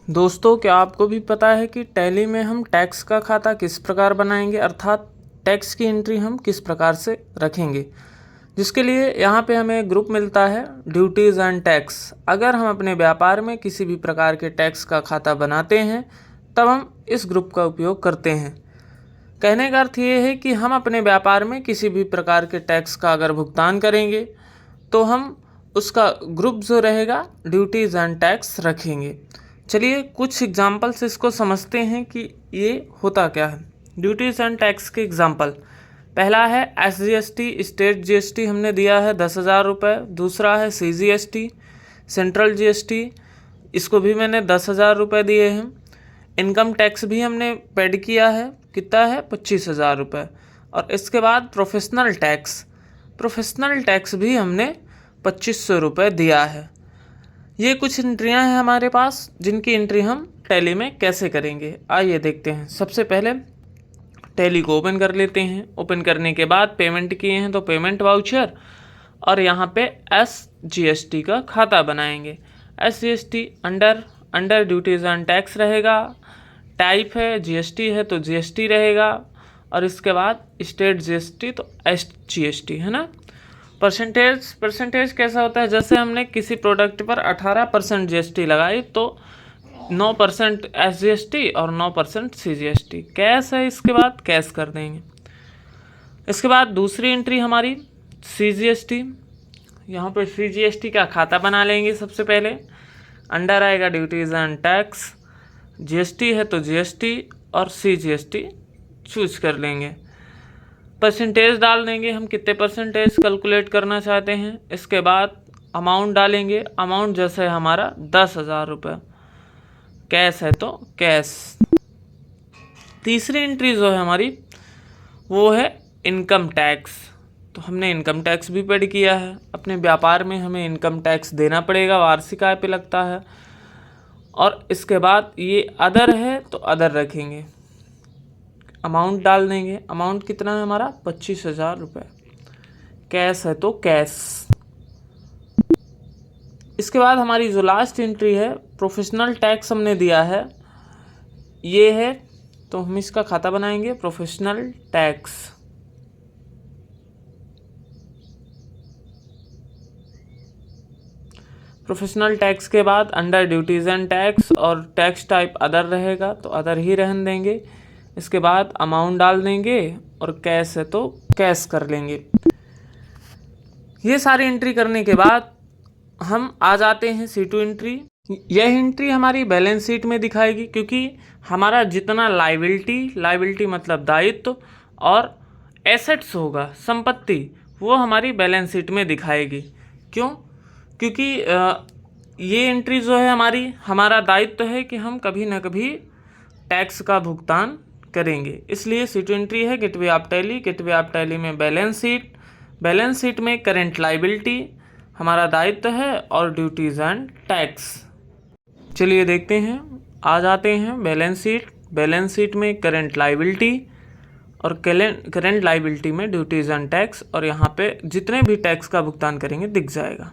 दोस्तों, क्या आपको भी पता है कि टैली में हम टैक्स का खाता किस प्रकार बनाएंगे, अर्थात टैक्स की एंट्री हम किस प्रकार से रखेंगे। जिसके लिए यहाँ पे हमें ग्रुप मिलता है ड्यूटीज़ एंड टैक्स। अगर हम अपने व्यापार में किसी भी प्रकार के टैक्स का खाता बनाते हैं तब हम इस ग्रुप का उपयोग करते हैं। कहने का अर्थ ये है कि हम अपने व्यापार में किसी भी प्रकार के टैक्स का अगर भुगतान करेंगे तो हम उसका ग्रुप जो रहेगा ड्यूटीज़ एंड टैक्स रखेंगे। चलिए कुछ एग्जाम्पल्स इसको समझते हैं कि ये होता क्या है। ड्यूटीज़ एंड टैक्स के एग्जाम्पल, पहला है SGST स्टेट GST हमने दिया है 10,000 रुपये। दूसरा है CGST सेंट्रल GST, इसको भी मैंने 10,000 रुपये दिए हैं। इनकम टैक्स भी हमने पेड किया है, कितना है 25,000 रुपये। और इसके बाद प्रोफेशनल टैक्स भी हमने 2,500 रुपये दिया है। ये कुछ एंट्रियां हैं हमारे पास जिनकी एंट्री हम टैली में कैसे करेंगे, आइए देखते हैं। सबसे पहले टैली को ओपन कर लेते हैं। ओपन करने के बाद पेमेंट किए हैं तो पेमेंट वाउचर, और यहाँ पे SGST का खाता बनाएंगे। SGST under duties and tax रहेगा। टाइप है GST है तो GST रहेगा, और इसके बाद स्टेट GST तो SGST है ना। परसेंटेज कैसा होता है, जैसे हमने किसी प्रोडक्ट पर 18% GST लगाई तो 9% SGST और 9% CGST। कैश है, इसके बाद कैश कर देंगे। इसके बाद दूसरी एंट्री हमारी CGST, यहाँ पे CGST का खाता बना लेंगे। सबसे पहले अंडर आएगा ड्यूटीज़ एंड टैक्स, GST है तो GST और CGST चूज कर लेंगे। परसेंटेज डाल देंगे, हम कितने परसेंटेज कैलकुलेट करना चाहते हैं। इसके बाद अमाउंट डालेंगे, अमाउंट जैसे हमारा 10,000 रुपये। कैश है तो कैश। तीसरी एंट्री जो है हमारी वो है इनकम टैक्स, तो हमने इनकम टैक्स भी पेड किया है। अपने व्यापार में हमें इनकम टैक्स देना पड़ेगा, वार्षिक आय पे लगता है। और इसके बाद ये अदर है तो अदर रखेंगे, अमाउंट डाल देंगे। अमाउंट कितना है हमारा 25,000 रुपये। कैश है तो कैश। इसके बाद हमारी जो लास्ट एंट्री है प्रोफेशनल टैक्स हमने दिया है, ये है तो हम इसका खाता बनाएंगे प्रोफेशनल टैक्स। प्रोफेशनल टैक्स के बाद अंडर ड्यूटीज़ एंड टैक्स, और टैक्स टाइप अदर रहेगा तो अदर ही रहने देंगे। इसके बाद अमाउंट डाल देंगे और कैश है तो कैश कर लेंगे। ये सारी एंट्री करने के बाद हम आ जाते हैं C2 एंट्री। यह एंट्री हमारी बैलेंस शीट में दिखाएगी, क्योंकि हमारा जितना लाइबिलिटी मतलब दायित्व और एसेट्स होगा, संपत्ति, वो हमारी बैलेंस शीट में दिखाएगी। क्यों? क्योंकि ये एंट्री जो है हमारा दायित्व है कि हम कभी ना कभी टैक्स का भुगतान करेंगे। इसलिए C2 एंट्री है गेटवे ऑफ टैली में बैलेंस शीट में करेंट लाइबिलिटी हमारा दायित्व है और ड्यूटीज़ एंड टैक्स। चलिए देखते हैं, आ जाते हैं बैलेंस शीट में करेंट लाइबिलिटी, और करेंट लाइबिलिटी में ड्यूटीज़ एंड टैक्स, और यहाँ पे जितने भी टैक्स का भुगतान करेंगे दिख जाएगा।